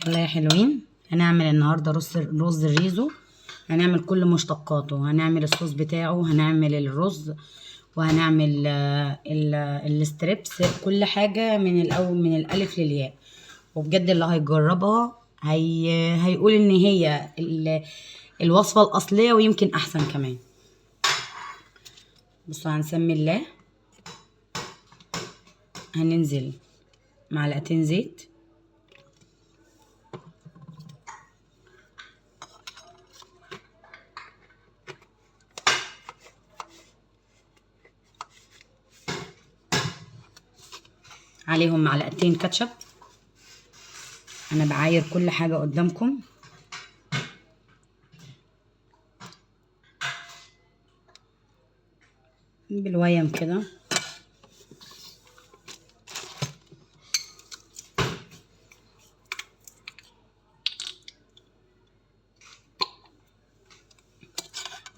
ولا يا حلوين؟ هنعمل النهارده رز الريزو. هنعمل كل مشتقاته، هنعمل الصوص بتاعه، هنعمل الرز، وهنعمل الستريبس، كل حاجه من الاول من الالف للياء. وبجد اللي هيجربها هيقول ان هي الوصفه الاصليه ويمكن احسن كمان. بصوا، هنسمي الله. هننزل معلقتين زيت، عليهم معلقتين كاتشب. انا بعاير كل حاجه قدامكم. بالويم كده.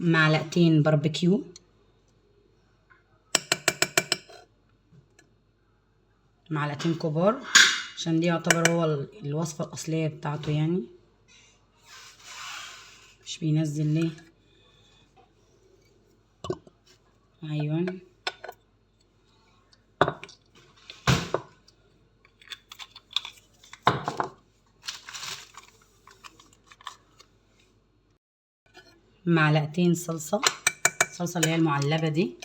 معلقتين باربيكيو، معلقتين كبار، عشان دي يعتبر هو الوصفة الأصلية بتاعته يعني. مش بينزل ليه؟ أيوة. معلقتين صلصة اللي هي المعلبة دي.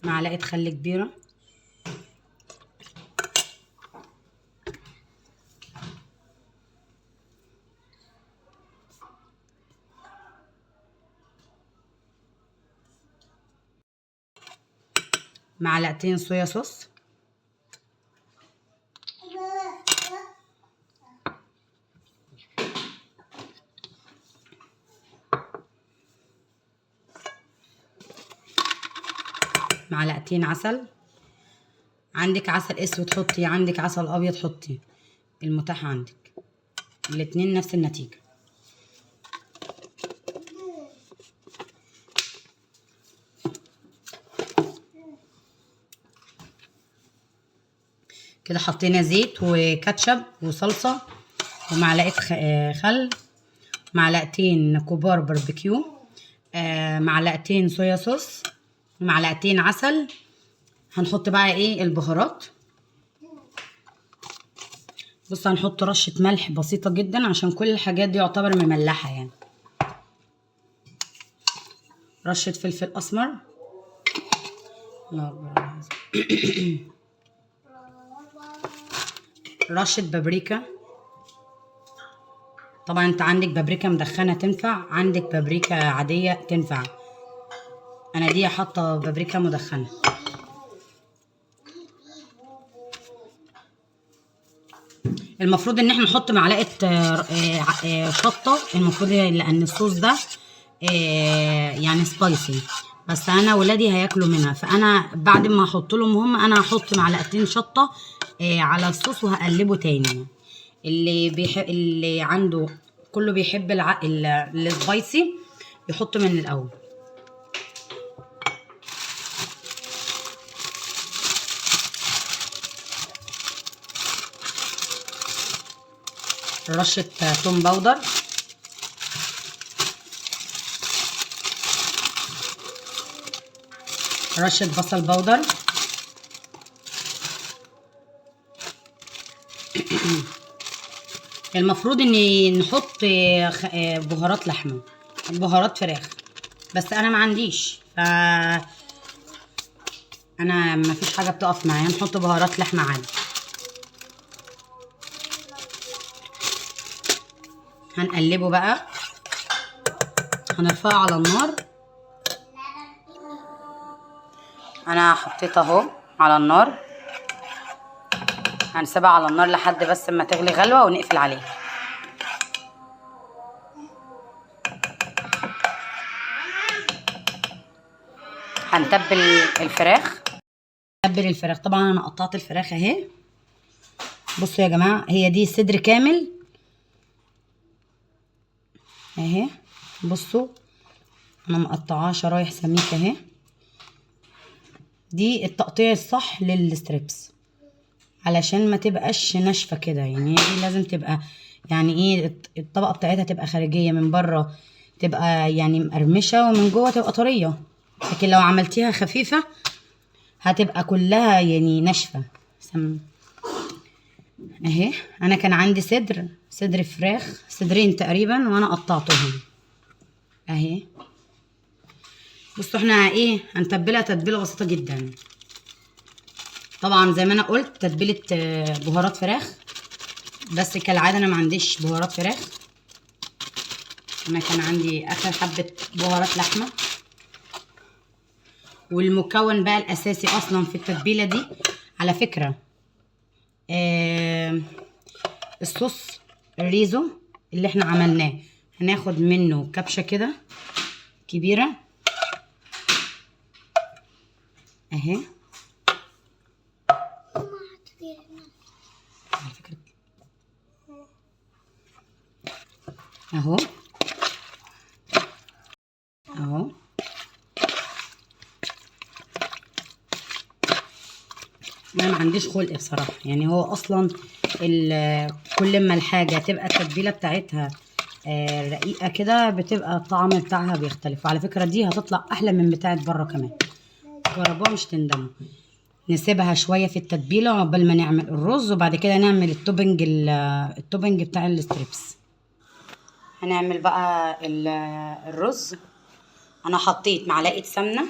معلقة خل كبيرة. معلقتين صويا صوص. معلقتين عسل. عندك عسل اسود حطي، عندك عسل ابيض حطي، المتاح عندك. الاتنين نفس النتيجة. كده حطينا زيت وكاتشب وصلصة ومعلقة خل، معلقتين كبار باربيكيو، معلقتين صويا صوص، معلقتين عسل. هنحط بقى ايه البهارات. بص، هنحط رشة ملح بسيطة جدا عشان كل الحاجات دي يعتبر مملحة يعني. رشة فلفل اسمر. رشة بابريكا. طبعا انت عندك بابريكا مدخنة تنفع، عندك بابريكا عادية تنفع. انا دي حاطة بابريكا مدخنة. المفروض ان احنا نحط معلقة شطة، المفروض لان الصوص ده يعني سبايسي، بس انا ولادي هياكلوا منها، فانا بعد ما احط لهم هم انا هحط معلقتين شطة على الصوص وهقلبه تاني. اللي عنده كله بيحب السبايسي يحط من الاول. رشة توم باودر. رشة بصل باودر. المفروض ان نحط بهارات لحمة، بهارات فراخ، بس انا ما عنديش، انا ما فيش حاجة بتقف معايا، نحط بهارات لحمة عادي. هنقلبه بقى، هنرفعه على النار. انا حطيته اهو على النار، هنسيبها على النار لحد بس ما تغلي غلوة ونقفل عليها. هنتبل الفراخ. نتبل الفراخ. طبعا انا قطعت الفراخ اهي. بصوا يا جماعه، هي دي صدر كامل اهي. بصوا انا مقطعاها شرايح سميكه اهي. دي التقطيع الصح للستريبس علشان ما تبقاش ناشفه كده، يعني دي لازم تبقى يعني ايه الطبقه بتاعتها تبقى خارجيه، من بره تبقى يعني مقرمشه ومن جوه تبقى طريه. لكن لو عملتيها خفيفه هتبقى كلها يعني ناشفه. اهي انا كان عندي صدر فراخ، صدرين تقريبا، وانا قطعتهم اهي. بصوا احنا ايه هنتبلها تتبيله بسيطه جدا. طبعا زي ما انا قلت تتبيله بهارات فراخ، بس كالعاده انا ما عنديش بهارات فراخ. انا كان عندي اخر حبه بهارات لحمه. والمكون بقى الاساسي اصلا في التتبيله دي على فكره الصوص الريزو اللي احنا عملناه. هناخد منه كبشه كده كبيره اهي. على فكره اهو اهو. انا ما عنديش خلق بصراحه، يعني هو اصلا كل ما الحاجه تبقى التتبيله بتاعتها رقيقه كده بتبقى الطعم بتاعها بيختلف. وعلى فكره دي هتطلع احلى من بتاعه بره كمان. جربوها مش تندموا. نسيبها شويه في التتبيله عقبال ما نعمل الرز، وبعد كده نعمل التوبنج بتاع الستريبس. هنعمل بقى الرز. انا حطيت معلقه سمنه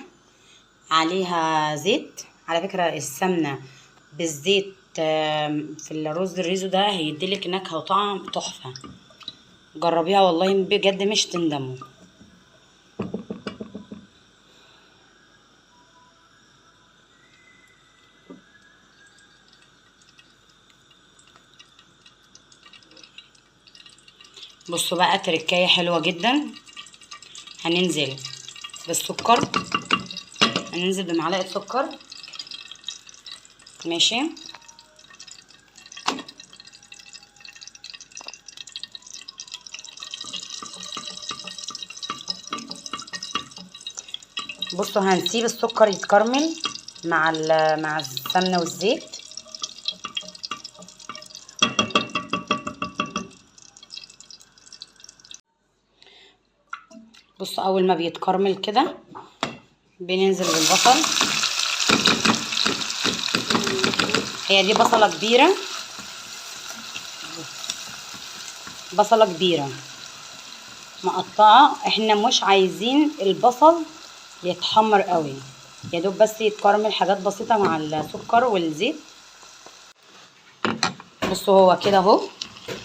عليها زيت. على فكره السمنه بالزيت في الرز الريزو ده هيديلك نكهه وطعم تحفه. جربيها والله بجد مش تندموا. بصوا بقى تركايه حلوه جدا. هننزل بالسكر، هننزل بمعلقه سكر ماشي. بصوا هنسيب السكر يتكرمل مع السمنه والزيت. بصوا اول ما بيتكرمل كده بننزل بالبصل. هي دي بصله كبيره، بصله كبيره مقطعه. احنا مش عايزين البصل يتحمر قوي، يا دوب بس يتكرمل حاجات بسيطه مع السكر والزيت. بصوا هو كده اهو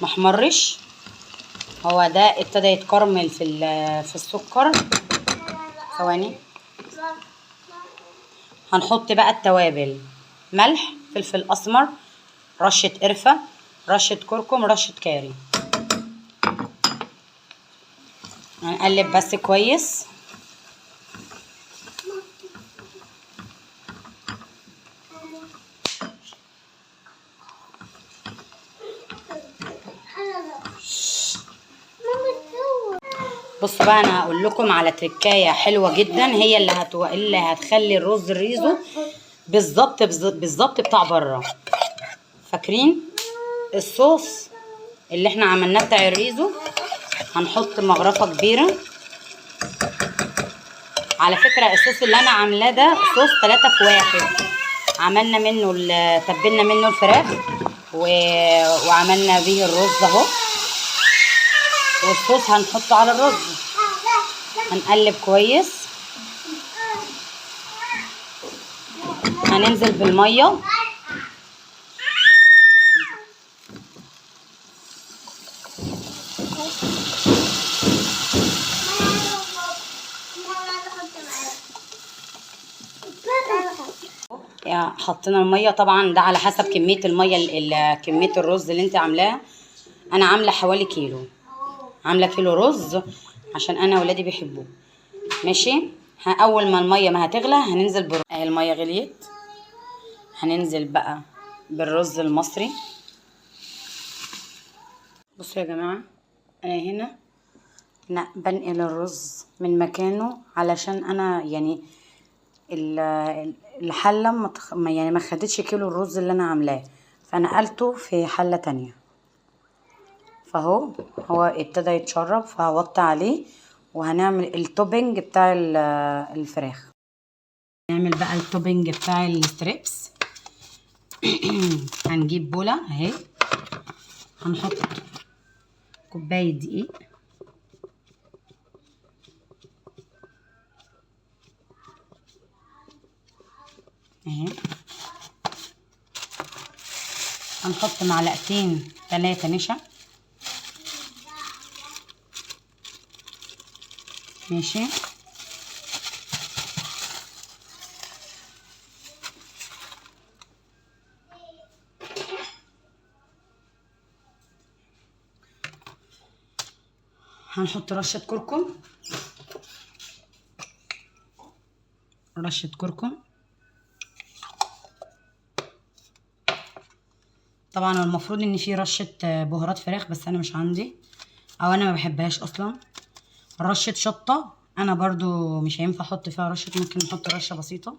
محمرش، هو ده ابتدى يتكرمل في السكر. ثواني. هنحط بقى التوابل: ملح، فلفل اسمر، رشه قرفه، رشه كركم، رشه كاري. هنقلب بس كويس. بصوا بقى انا هقول لكم على تركايه حلوه جدا، هي اللي هتخلي الرز الريزو بالظبط بتاع بره. فاكرين الصوص اللي احنا عملناه بتاع الريزو؟ هنحط مغرفه كبيره. على فكره الصوص اللي انا عاملاه ده صوص 3 في 1. عملنا منه تبلنا منه الفراخ وعملنا بيه الرز اهو، والصوص هنحطه على الرز. هنقلب كويس. هننزل بالميه. حطينا الميه طبعا، ده على حسب كميه الميه كميه الرز اللي انت عاملاها. انا عامله حوالي كيلو، عامله كيلو رز عشان انا ولادي بيحبوه ماشي. اول ما الميه ما هتغلى هننزل اهي الميه غليت، هننزل بقى بالرز المصري. بصوا يا جماعه، انا هنا بنقل الرز من مكانه علشان انا يعني الحله يعني ما خدتش كيلو الرز اللي انا عاملاه، فنقلته في حله تانية. فهو ابتدى يتشرب، فهوطي عليه وهنعمل التوبينج بتاع الفراخ. نعمل بقى التوبينج بتاع الستريبس. هنجيب بولة اهي، هنحط كوباية دقيق اهي، هنحط معلقتين 3 نشا ماشي، هنحط رشة كركم، رشة كركم. طبعا المفروض ان في رشة بهارات فراخ بس انا مش عندي، او انا ما بحبهاش اصلا. رشة شطة انا برضو مش هينفع احط فيها رشة، ممكن نحط رشة بسيطة.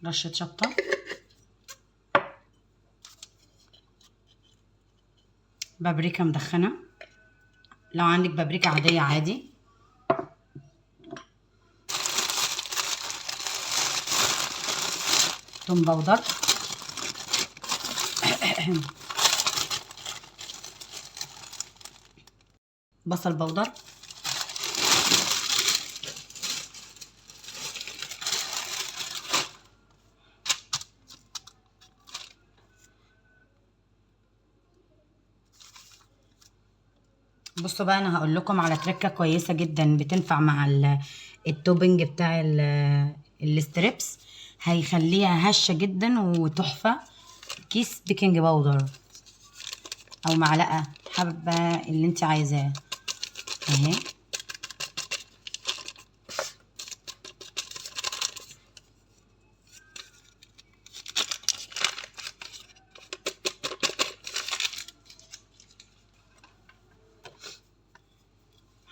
رشة شطة، بابريكا مدخنة، لو عندك بابريكا عادية عادي. توم باودر. بصل باودر. بصوا بقى، انا هقول لكم على تركه كويسه جدا بتنفع مع التوبنج بتاع الستريبس، هيخليها هشه جدا وتحفه. كيس بيكنج باودر او معلقه، حبه اللي انت عايزاه اهي.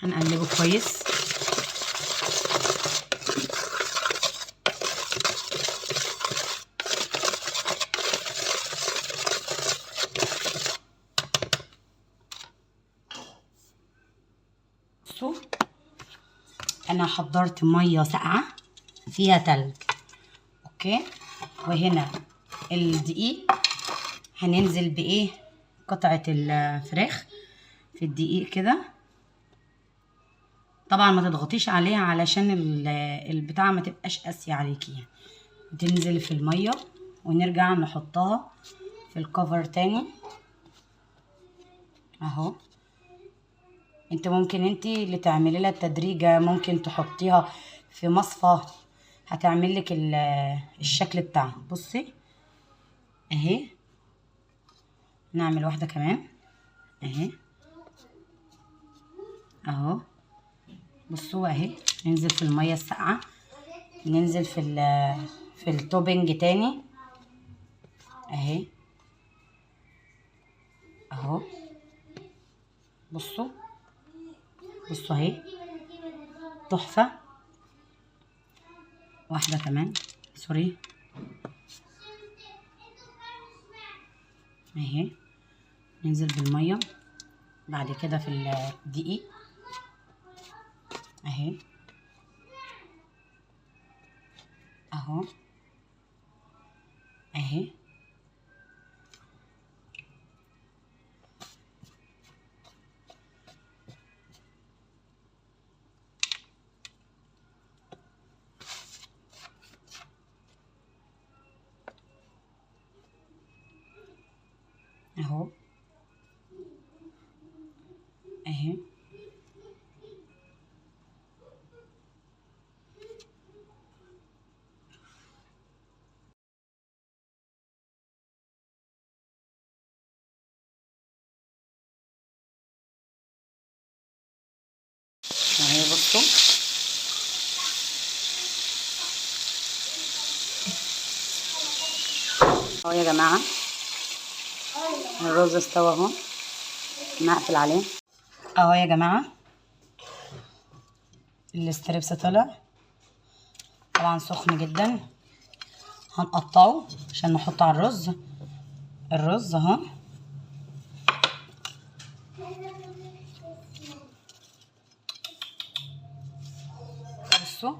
هنقلبه كويس. بصوا، انا حضرت ميه ساقعه فيها تلج، اوكي. وهنا الدقيق، هننزل بايه؟ قطعه الفراخ في الدقيق كده. طبعا ما تضغطيش عليها علشان البتاعه ما تبقاش قاسيه عليكي يعني. تنزل في الميه ونرجع نحطها في الكفر تاني اهو. انت ممكن اللي تعملي لها التدريجه، ممكن تحطيها في مصفى هتعمل لك الشكل بتاعها. بصي اهي، نعمل واحده كمان اهي اهو. بصوا اهي، ننزل في الميه الساقعه، ننزل في التوبنج تاني اهي اهو. بصوا بصوا اهي، تحفه. واحده كمان، سوري اهي. ننزل بالميه بعد كده في الدقيق اهي اهو اهي اهو اهي. اهو يا جماعه الرز استوى اهو، نقفل عليه اهو يا جماعه. الاستريبس طلع طبعا سخن جدا، هنقطعه عشان نحطه على الرز. الرز اهو، بصوا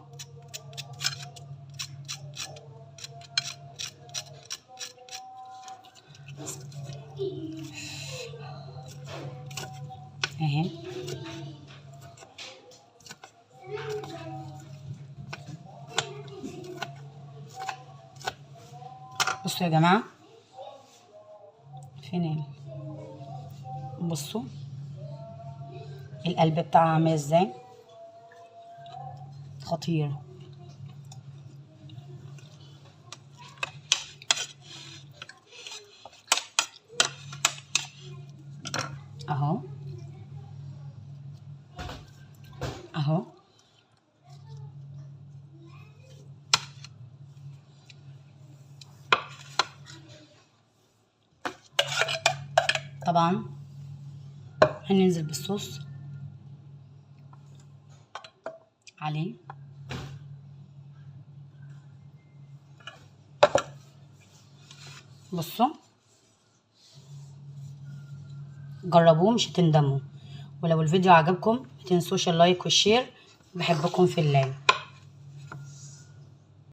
اهي. بصوا يا جماعه فين بصوا القلب بتاعها عامل ازاي، خطير. اهو اهو طبعا هننزل بالصوص عليه. بصوا جربوه مش هتندموا، ولو الفيديو عجبكم متنسوش اللايك والشير. بحبكم في الله.